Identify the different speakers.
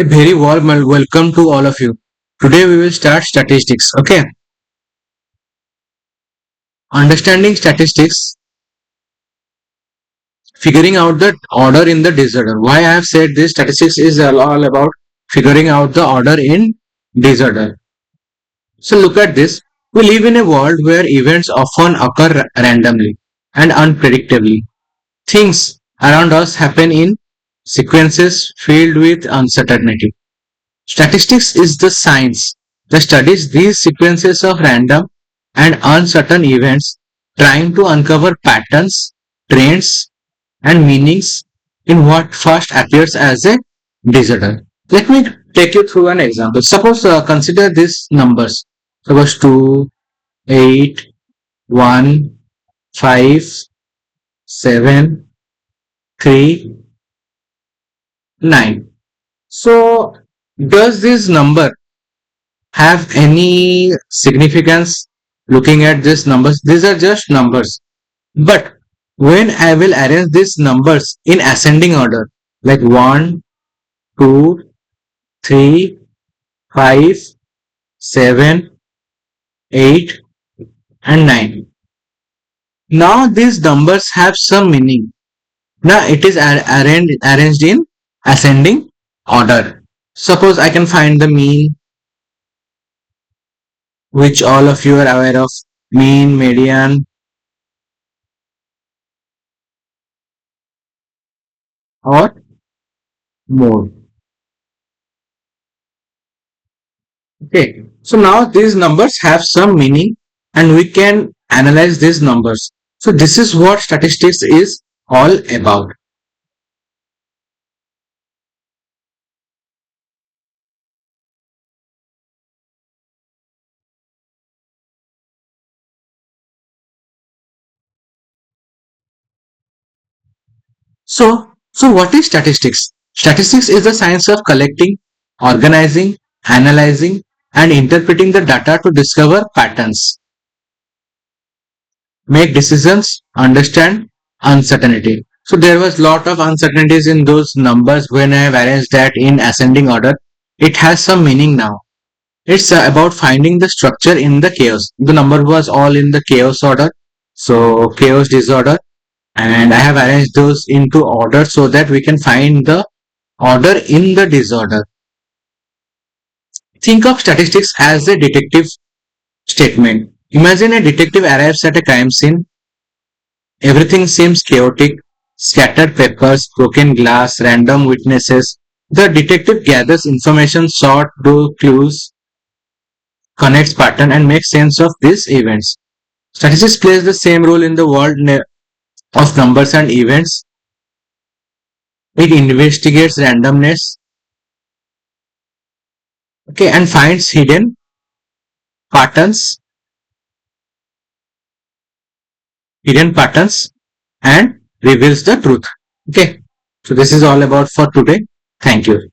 Speaker 1: A very warm welcome to all of you. Today we will start statistics. Okay. Understanding statistics, figuring out the order in the disorder. Why I have said this statistics is all about figuring out the order in disorder. So look at this. We live in a world where events often occur randomly and unpredictably. Things around us happen in sequences filled with uncertainty. Statistics is the science that studies these sequences of random and uncertain events, trying to uncover patterns, trends, and meanings in what first appears as a disorder. Let me take you through an example. Suppose consider these numbers. Suppose 2, 8, 1, 5, 7, 3, 9. So, does this number have any significance looking at these numbers? These are just numbers. But when I will arrange these numbers in ascending order, like 1, 2, 3, 5, 7, 8, and 9. Now these numbers have some meaning. Now it is arranged in ascending order. Suppose I can find the mean, which all of you are aware of. Mean, median, or mode. Okay, so now these numbers have some meaning and we can analyze these numbers. So this is what statistics is all about. So what is statistics? Statistics is the science of collecting, organizing, analyzing, and interpreting the data to discover patterns, make decisions, understand uncertainty. So there was lot of uncertainties in those numbers when I have arranged that in ascending order. It has some meaning now. It's about finding the structure in the chaos. The number was all in the chaos order. So chaos disorder. And I have arranged those into order so that we can find the order in the disorder. Think of statistics as a detective statement. Imagine a detective arrives at a crime scene. Everything seems chaotic. Scattered papers, broken glass, random witnesses. The detective gathers information, sort through clues, connects pattern, and makes sense of these events. Statistics plays the same role in the world of numbers and events. It investigates randomness, okay, and finds patterns, hidden patterns, and reveals the truth. Okay, so this is all about for today. Thank you.